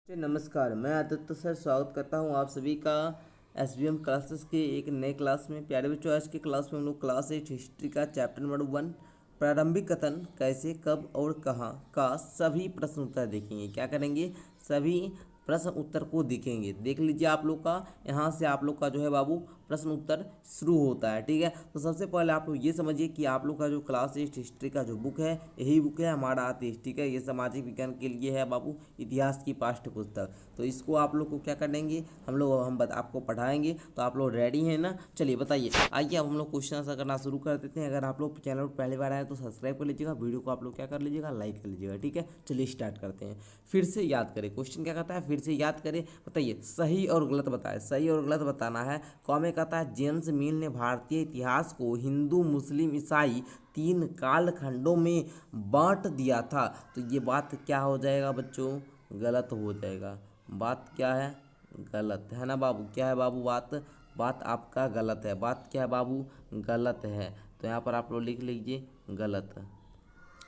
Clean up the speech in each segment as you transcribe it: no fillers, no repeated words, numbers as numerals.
जी, नमस्कार। मैं आदित्य सर स्वागत करता हूं आप सभी का एसबीएम क्लासेस के एक नए क्लास में। प्यारे बच्चों, आज के क्लास में हम लोग क्लास 8 हिस्ट्री का चैप्टर नंबर 1 प्रारंभिक कथन कैसे कब और कहाँ का सभी प्रश्न उत्तर देखेंगे। क्या करेंगे? सभी प्रश्न उत्तर को देखेंगे। देख लीजिए आप लोग का यहाँ से आप लोग का जो है बाबू प्रश्न उत्तर शुरू होता है। ठीक है, तो सबसे पहले आप लोग ये समझिए कि आप लोग का जो क्लास 8 हिस्ट्री का जो बुक है, यही बुक है हमारा आती हिस्ट्री का। ये सामाजिक विज्ञान के लिए है बाबू, इतिहास की पाठ्य पुस्तक। तो इसको आप लोग को क्या करेंगे, हम आपको पढ़ाएंगे। तो आप लोग रेडी हैं ना? चलिए बताइए। आइए अब हम लोग क्वेश्चन आंसर करना शुरू कर देते हैं। अगर आप लोग चैनल पर पहली बार आए तो सब्सक्राइब कर लीजिएगा, वीडियो को आप लोग क्या कर लीजिएगा, लाइक कर लीजिएगा। ठीक है, चलिए स्टार्ट करते हैं। फिर से याद करें, क्वेश्चन क्या कहता है, फिर से याद करें। बताइए, सही और गलत बताएं। सही और गलत बताना है। कॉमे कहता है जेम्स मिल ने भारतीय इतिहास को हिंदू, मुस्लिम, ईसाई 3 कालखंडों में बांट दिया था। तो ये बात क्या हो जाएगा बच्चों? गलत हो जाएगा। बात क्या है? गलत है ना बाबू? क्या है बाबू? बात आपका गलत है। बात क्या है बाबू? गलत है। तो यहाँ पर आप लोग लिख लीजिए गलत।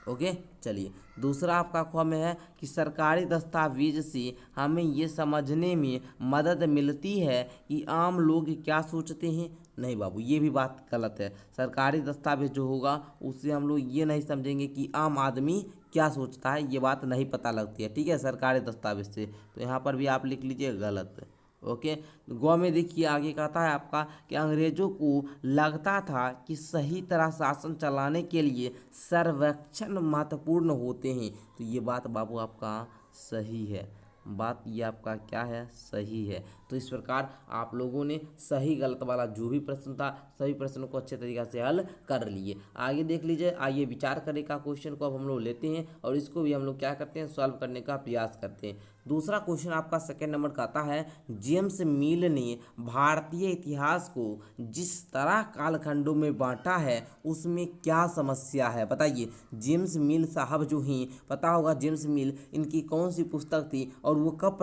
ओके, चलिए दूसरा आपका ख्वाब में है कि सरकारी दस्तावेज से हमें ये समझने में मदद मिलती है कि आम लोग क्या सोचते हैं। नहीं बाबू, ये भी बात गलत है। सरकारी दस्तावेज जो होगा उससे हम लोग ये नहीं समझेंगे कि आम आदमी क्या सोचता है, ये बात नहीं पता लगती है। ठीक है, सरकारी दस्तावेज से। तो यहाँ पर भी आप लिख लीजिए गलत। ओके, गौ में देखिए आगे कहता है आपका कि अंग्रेजों को लगता था कि सही तरह शासन चलाने के लिए सर्वेक्षण महत्वपूर्ण होते हैं। तो ये बात बाबू आपका सही है। बात ये आपका क्या है? सही है। तो इस प्रकार आप लोगों ने सही गलत वाला जो भी प्रश्न था, सभी प्रश्नों को अच्छे तरीके से हल कर लिए। आगे देख लीजिए, आइए विचार करें का क्वेश्चन को अब हम लोग लेते हैं और इसको भी हम लोग क्या करते हैं, सॉल्व करने का प्रयास करते हैं। दूसरा क्वेश्चन आपका सेकंड नंबर का आता है, जेम्स मिल ने भारतीय इतिहास को जिस तरह कालखंडों में बांटा है उसमें क्या समस्या है। बताइए, जेम्स मिल साहब जो हैं, पता होगा जेम्स मिल, इनकी कौन सी पुस्तक थी और वो कब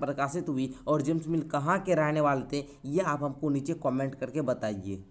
प्रकाशित हुई और जेम्स मिल कहाँ के रहने वाले थे, ये आप हमको नीचे कमेंट करके बताइए।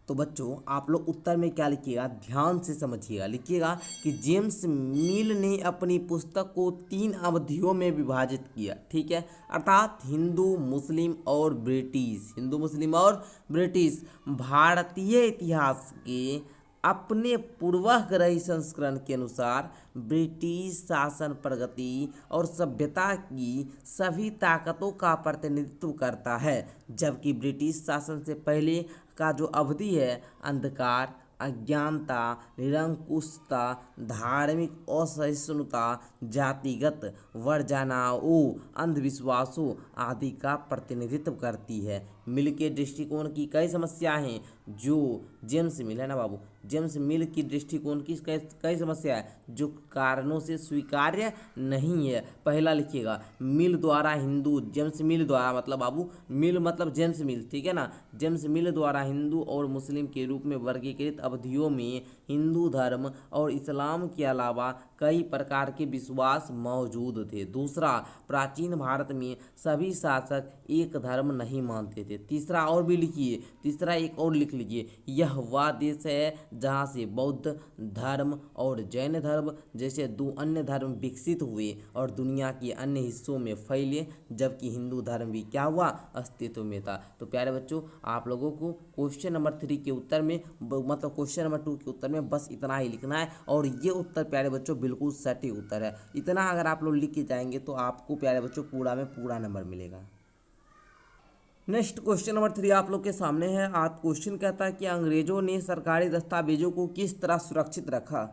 तो बच्चों आप लोग उत्तर में क्या लिखिएगा, ध्यान से समझिएगा। लिखिएगा कि जेम्स मिल ने अपनी पुस्तक को 3 अवधियों में विभाजित किया। ठीक है, अर्थात हिंदू, मुस्लिम और ब्रिटिश। हिंदू, मुस्लिम और ब्रिटिश भारतीय इतिहास के अपने पूर्वाग्रही संस्करण के अनुसार ब्रिटिश शासन प्रगति और सभ्यता की सभी ताकतों का प्रतिनिधित्व करता है, जबकि ब्रिटिश शासन से पहले का जो अवधि है अंधकार, अज्ञानता, निरंकुशता, धार्मिक असहिष्णुता, जातिगत वर्जनाओं, अंधविश्वासों आदि का प्रतिनिधित्व करती है। मिल के दृष्टिकोण की कई समस्याएं हैं जो जेम्स मिल है ना बाबू, जेम्स मिल की दृष्टिकोण की कई समस्या है जो कारणों से स्वीकार्य नहीं है। पहला लिखिएगा, मिल द्वारा हिंदू, जेम्स मिल द्वारा मतलब बाबू, मिल मतलब जेम्स मिल, ठीक है ना। जेम्स मिल द्वारा हिंदू और मुस्लिम के रूप में वर्गीकृत अवधियों में हिंदू धर्म और इस्लाम के अलावा कई प्रकार के विश्वास मौजूद थे। दूसरा, प्राचीन भारत में सभी शासक एक धर्म नहीं मानते थे। तीसरा और भी लिखिए, तीसरा एक और लिख लीजिए, यह वह देश है जहाँ से बौद्ध धर्म और जैन धर्म जैसे 2 अन्य धर्म विकसित हुए और दुनिया के अन्य हिस्सों में फैले, जबकि हिंदू धर्म भी क्या हुआ, अस्तित्व में था। तो प्यारे बच्चों, आप लोगों को क्वेश्चन नंबर 3 के उत्तर में मतलब क्वेश्चन नंबर 2 के उत्तर में बस इतना ही लिखना है और ये उत्तर प्यारे बच्चों बिल्कुल सटीक उत्तर है। इतना अगर आप लोग लिख के जाएंगे तो आपको प्यारे बच्चों पूरा में पूरा नंबर मिलेगा। नेक्स्ट क्वेश्चन नंबर 3 आप लोग के सामने है। आज क्वेश्चन कहता है कि अंग्रेजों ने सरकारी दस्तावेजों को किस तरह सुरक्षित रखा।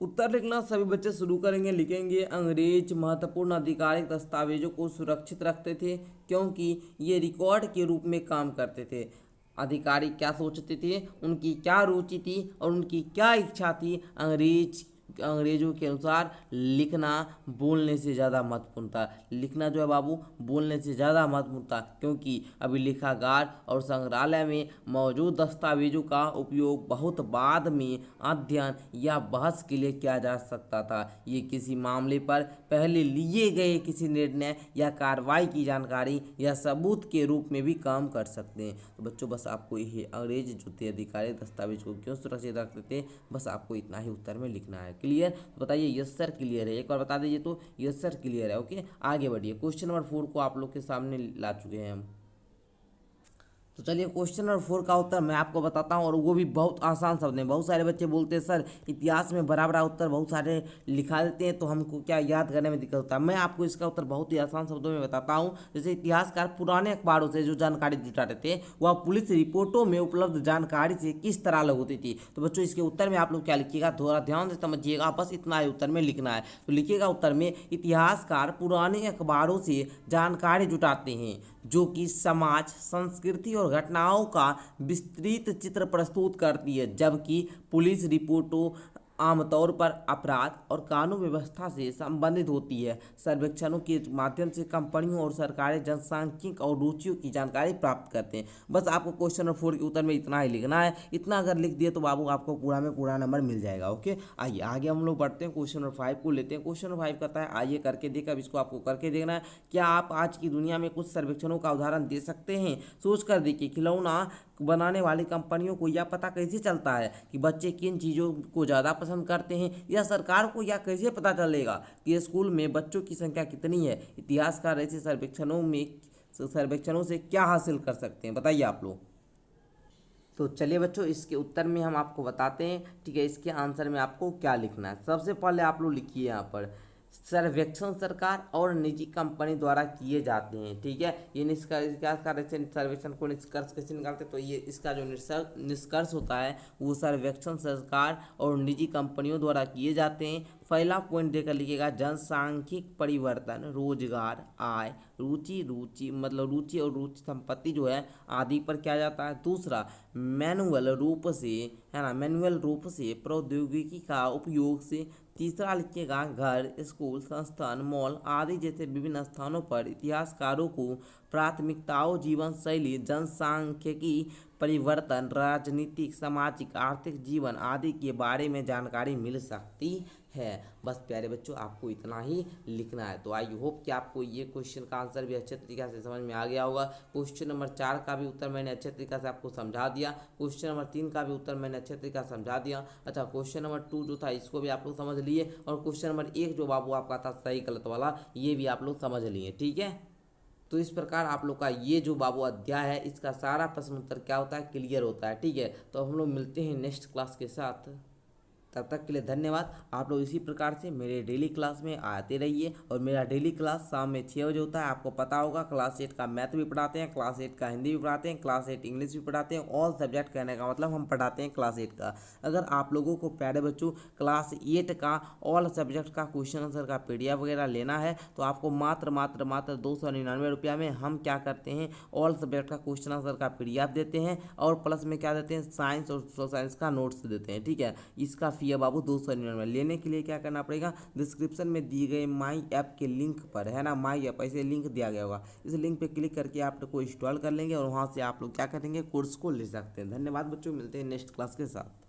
उत्तर लिखना सभी बच्चे शुरू करेंगे। लिखेंगे, अंग्रेज महत्वपूर्ण आधिकारिक दस्तावेजों को सुरक्षित रखते थे क्योंकि ये रिकॉर्ड के रूप में काम करते थे। अधिकारी क्या सोचते थे, उनकी क्या रुचि थी और उनकी क्या इच्छा थी, अंग्रेजों के अनुसार लिखना बोलने से ज़्यादा महत्वपूर्ण था। लिखना जो है बाबू बोलने से ज़्यादा महत्वपूर्ण था, क्योंकि अभिलेखागार और संग्रहालय में मौजूद दस्तावेजों का उपयोग बहुत बाद में अध्ययन या बहस के लिए किया जा सकता था। ये किसी मामले पर पहले लिए गए किसी निर्णय या कार्रवाई की जानकारी या सबूत के रूप में भी काम कर सकते हैं। तो बच्चों बस आपको ये अंग्रेज जो थे अधिकारी दस्तावेज को क्यों सुरक्षित रखते थे, बस आपको इतना ही उत्तर में लिखना है। क्लियर? तो बताइए यस सर क्लियर है, एक बार बता दीजिए तो यस सर क्लियर है। ओके, आगे बढ़िए, क्वेश्चन नंबर 4 को आप लोग के सामने ला चुके हैं हम। तो चलिए क्वेश्चन नंबर 4 का उत्तर मैं आपको बताता हूँ, और वो भी बहुत आसान शब्द में। बहुत सारे बच्चे बोलते हैं सर इतिहास में बड़ा बड़ा उत्तर बहुत सारे लिखा देते हैं तो हमको क्या याद करने में दिक्कत होता है। मैं आपको इसका उत्तर बहुत ही आसान शब्दों में बताता हूँ। जैसे इतिहासकार पुराने अखबारों से जो जानकारी जुटाते थे वह पुलिस रिपोर्टों में उपलब्ध जानकारी से किस तरह अलग होती थी। तो बच्चों इसके उत्तर में आप लोग क्या लिखिएगा, थोड़ा ध्यान से समझिएगा, बस इतना ही उत्तर में लिखना है। तो लिखिएगा उत्तर में, इतिहासकार पुराने अखबारों से जानकारी जुटाते हैं जो कि समाज, संस्कृति और घटनाओं का विस्तृत चित्र प्रस्तुत करती है, जबकि पुलिस रिपोर्टों आमतौर पर अपराध और कानून व्यवस्था से संबंधित होती है। सर्वेक्षणों के माध्यम से कंपनियों और सरकारें जनसांख्यिक और रुचियों की जानकारी प्राप्त करते हैं। बस आपको क्वेश्चन नंबर 4 के उत्तर में इतना ही लिखना है। इतना अगर लिख दिए तो बाबू आपको पूरा में पूरा नंबर मिल जाएगा। ओके, आइए आगे हम लोग बढ़ते हैं, क्वेश्चन नंबर 5 को लेते हैं। क्वेश्चन नंबर 5 कहता है, आइए करके देख, अब इसको आपको करके देखना है। क्या आप आज की दुनिया में कुछ सर्वेक्षणों का उदाहरण दे सकते हैं? सोच कर देखिए, खिलौना बनाने वाली कंपनियों को यह पता कैसे चलता है कि बच्चे किन चीज़ों को ज़्यादा पसंद करते हैं, या सरकार को यह कैसे पता चलेगा कि स्कूल में बच्चों की संख्या कितनी है? इतिहासकार ऐसे सर्वेक्षणों से क्या हासिल कर सकते हैं, बताइए आप लोग। तो चलिए बच्चों, इसके उत्तर में हम आपको बताते हैं, ठीक है। इसके आंसर में आपको क्या लिखना है, सबसे पहले आप लोग लिखिए यहाँ पर, सर्वेक्षण सरकार और निजी कंपनी द्वारा किए जाते हैं, ठीक है। ये सर्वेक्षण को निष्कर्ष कैसे निकालते हैं, तो ये इसका जो निष्कर्ष होता है वो सर्वेक्षण सरकार और निजी कंपनियों द्वारा किए जाते हैं। पहला पॉइंट देकर लिखिएगा, जनसांख्यिक परिवर्तन, रोजगार, आय, रुचि और रुचि संपत्ति जो है आदि पर किया जाता है। दूसरा, मैनुअल रूप से प्रौद्योगिकी का उपयोग से। तीसरा लिखिएगा, घर, स्कूल, संस्थान, मॉल आदि जैसे विभिन्न स्थानों पर इतिहासकारों को प्राथमिकताओं, जीवन शैली, जनसांख्यिकी परिवर्तन, राजनीतिक, सामाजिक, आर्थिक जीवन आदि के बारे में जानकारी मिल सकती है। बस प्यारे बच्चों, आपको इतना ही लिखना है। तो आई होप कि आपको ये क्वेश्चन का आंसर भी अच्छे तरीके से समझ में आ गया होगा। क्वेश्चन नंबर 4 का भी उत्तर मैंने अच्छे तरीके से आपको समझा दिया। क्वेश्चन नंबर 3 का भी उत्तर मैंने अच्छे तरीके से समझा दिया। अच्छा, क्वेश्चन नंबर 2 जो था इसको भी आप लोग समझ लिए, और क्वेश्चन नंबर 1 जो बाबू आपका था सही गलत वाला, ये भी आप लोग समझ लिए, ठीक है। तो इस प्रकार आप लोग का ये जो बाबू अध्याय है इसका सारा प्रश्न उत्तर क्या होता है, क्लियर होता है, ठीक है। तो हम लोग मिलते हैं नेक्स्ट क्लास के साथ, तब तक के लिए धन्यवाद। आप लोग इसी प्रकार से मेरे डेली क्लास में आते रहिए, और मेरा डेली क्लास शाम में 6 बजे होता है, आपको पता होगा। क्लास 8 का मैथ भी पढ़ाते हैं, क्लास 8 का हिंदी भी पढ़ाते हैं, क्लास 8 इंग्लिश भी पढ़ाते हैं, ऑल सब्जेक्ट कहने का मतलब हम पढ़ाते हैं क्लास 8 का। अगर आप लोगों को प्यारे बच्चों क्लास 8 का ऑल सब्जेक्ट का क्वेश्चन आंसर का PDF वगैरह लेना है तो आपको मात्र 299 रुपया में हम क्या करते हैं, ऑल सब्जेक्ट का क्वेश्चन आंसर का PDF देते हैं, और प्लस में क्या देते हैं, साइंस और सोशल साइंस का नोट्स देते हैं, ठीक है। इसका फी है बाबू 299। लेने के लिए क्या करना पड़ेगा, डिस्क्रिप्शन में दिए गए माई ऐप के लिंक पर, है ना, माई ऐप ऐसे लिंक दिया गया होगा, इस लिंक पे क्लिक करके आप लोग को इंस्टॉल कर लेंगे, और वहाँ से आप लोग क्या करेंगे, कोर्स को ले सकते हैं। धन्यवाद बच्चों, मिलते हैं नेक्स्ट क्लास के साथ।